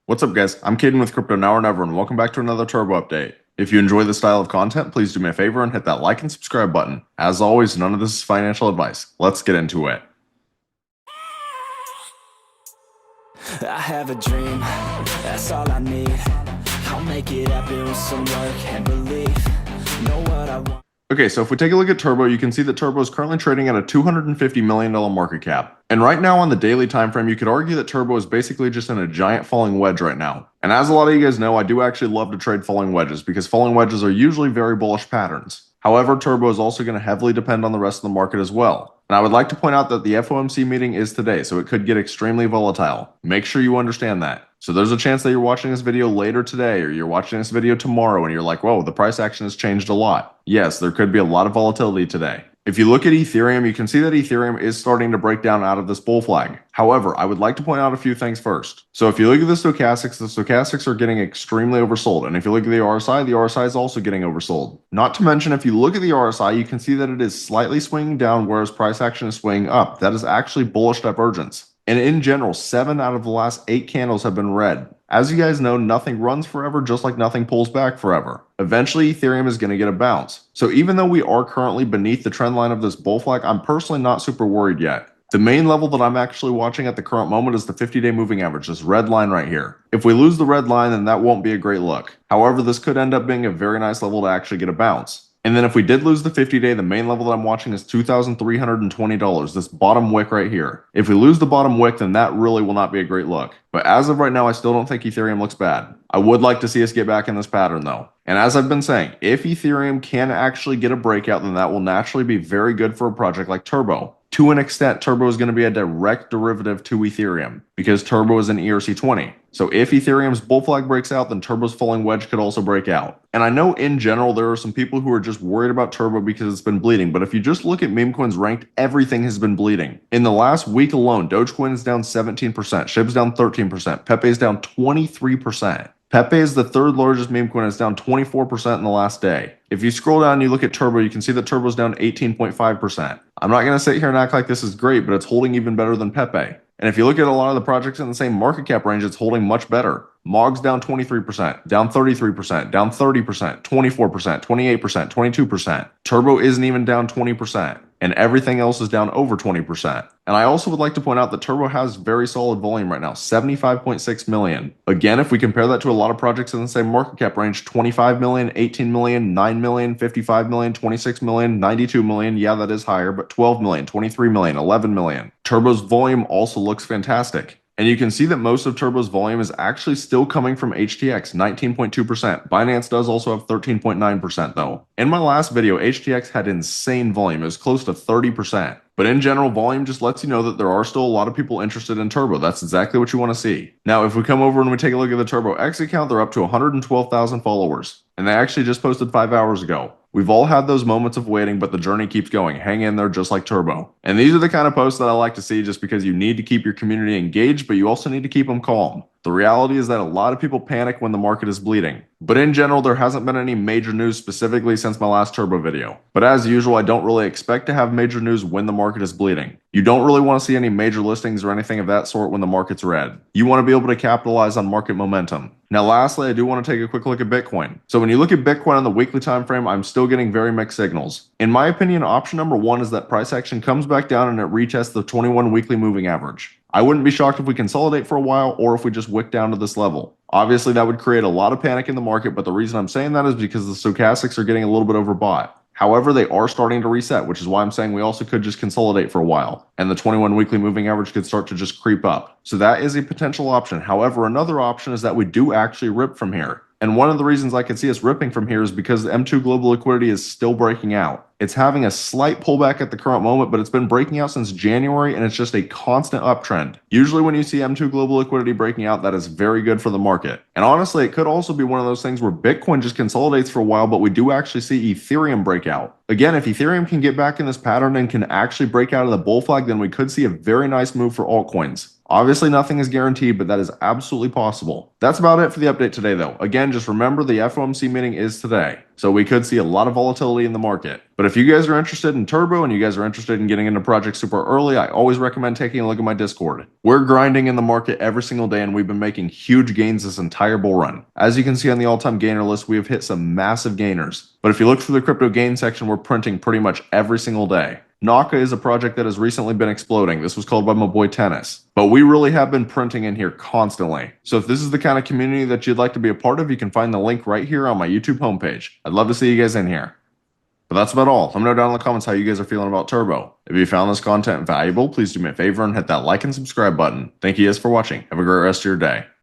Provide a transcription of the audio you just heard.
What's up guys, I'm Caden with Crypto Now or Never and welcome back to another Turbo update. If you enjoy this style of content, please do me a favor and hit that like and subscribe button. As always, none of this is financial advice. Let's get into it. I have a dream, that's all I need. I'll make it happen with some work and belief. Know what I want. Okay, so if we take a look at Turbo, you can see that Turbo is currently trading at a $250 million market cap. And right now on the daily time frame, you could argue that Turbo is basically just in a giant falling wedge right now. And as a lot of you guys know, I do actually love to trade falling wedges because falling wedges are usually very bullish patterns. However, Turbo is also going to heavily depend on the rest of the market as well. And I would like to point out that the FOMC meeting is today, so it could get extremely volatile. Make sure you understand that. So there's a chance that you're watching this video later today or you're watching this video tomorrow and you're like, whoa, the price action has changed a lot. Yes, there could be a lot of volatility today. If you look at Ethereum, you can see that Ethereum is starting to break down out of this bull flag. However, I would like to point out a few things first. So if you look at the stochastics are getting extremely oversold. And if you look at the RSI is also getting oversold. Not to mention, if you look at the RSI, you can see that it is slightly swinging down, whereas price action is swinging up. That is actually bullish divergence. And in general, 7 out of the last 8 candles have been red. As you guys know, nothing runs forever, just like nothing pulls back forever. Eventually, Ethereum is going to get a bounce. So even though we are currently beneath the trend line of this bull flag, I'm personally not super worried yet. The main level that I'm actually watching at the current moment is the 50-day moving average, this red line right here. If we lose the red line, then that won't be a great look. However, this could end up being a very nice level to actually get a bounce. And then if we did lose the 50-day, the main level that I'm watching is $2,320, this bottom wick right here. If we lose the bottom wick, then that really will not be a great look. But as of right now, I still don't think Ethereum looks bad. I would like to see us get back in this pattern though. And as I've been saying, if Ethereum can actually get a breakout, then that will naturally be very good for a project like Turbo. To an extent, Turbo is going to be a direct derivative to Ethereum because Turbo is an ERC20. So if Ethereum's bull flag breaks out, then Turbo's falling wedge could also break out. And I know in general, there are some people who are just worried about Turbo because it's been bleeding. But if you just look at Memecoin's ranked, everything has been bleeding. In the last week alone, Dogecoin is down 17%, SHIB's down 13%, Pepe is down 23%. Pepe is the third largest meme coin. It's down 24% in the last day. If you scroll down and you look at Turbo, you can see that Turbo's down 18.5%. I'm not going to sit here and act like this is great, but it's holding even better than Pepe. And if you look at a lot of the projects in the same market cap range, it's holding much better. Mog's down 23%, down 33%, down 30%, 24%, 28%, 22%. Turbo isn't even down 20%. And everything else is down over 20%. And I also would like to point out that Turbo has very solid volume right now, 75.6 million. Again, if we compare that to a lot of projects in the same market cap range, 25 million, 18 million, 9 million, 55 million, 26 million, 92 million, yeah, that is higher, but 12 million, 23 million, 11 million. Turbo's volume also looks fantastic. And you can see that most of Turbo's volume is actually still coming from HTX, 19.2%. Binance does also have 13.9% though. In my last video, HTX had insane volume. It was close to 30%. But in general, volume just lets you know that there are still a lot of people interested in Turbo. That's exactly what you want to see. Now, if we come over and we take a look at the Turbo X account, they're up to 112,000 followers. And they actually just posted 5 hours ago. We've all had those moments of waiting, but the journey keeps going. Hang in there just like Turbo. And these are the kind of posts that I like to see just because you need to keep your community engaged, but you also need to keep them calm. The reality is that a lot of people panic when the market is bleeding. But in general, there hasn't been any major news specifically since my last Turbo video. But as usual, I don't really expect to have major news when the market is bleeding. You don't really want to see any major listings or anything of that sort when the market's red. You want to be able to capitalize on market momentum. Now lastly, I do want to take a quick look at Bitcoin. So when you look at Bitcoin on the weekly time frame, I'm still getting very mixed signals. In my opinion, option number 1 is that price action comes back down and it retests the 21 weekly moving average. I wouldn't be shocked if we consolidate for a while or if we just wick down to this level. Obviously, that would create a lot of panic in the market, but the reason I'm saying that is because the stochastics are getting a little bit overbought. However, they are starting to reset, which is why I'm saying we also could just consolidate for a while, and the 21 weekly moving average could start to just creep up. So that is a potential option. However, another option is that we do actually rip from here. And one of the reasons I could see us ripping from here is because the M2 global liquidity is still breaking out. It's having a slight pullback at the current moment, but it's been breaking out since January and it's just a constant uptrend. Usually when you see M2 global liquidity breaking out, that is very good for the market. And honestly, it could also be one of those things where Bitcoin just consolidates for a while, but we do actually see Ethereum break out. Again, if Ethereum can get back in this pattern and can actually break out of the bull flag, then we could see a very nice move for altcoins. Obviously, nothing is guaranteed, but that is absolutely possible. That's about it for the update today, though. Again, just remember the FOMC meeting is today, so we could see a lot of volatility in the market. But if you guys are interested in Turbo and you guys are interested in getting into projects super early, I always recommend taking a look at my Discord. We're grinding in the market every single day, and we've been making huge gains this entire bull run. As you can see on the all-time gainer list, we have hit some massive gainers. But if you look through the crypto gain section, we're printing pretty much every single day. Naka is a project that has recently been exploding. This was called by my boy Tennis. But we really have been printing in here constantly. So if this is the kind of community that you'd like to be a part of, you can find the link right here on my YouTube homepage. I'd love to see you guys in here. But that's about all. Let me know down in the comments how you guys are feeling about Turbo. If you found this content valuable, please do me a favor and hit that like and subscribe button. Thank you guys for watching. Have a great rest of your day.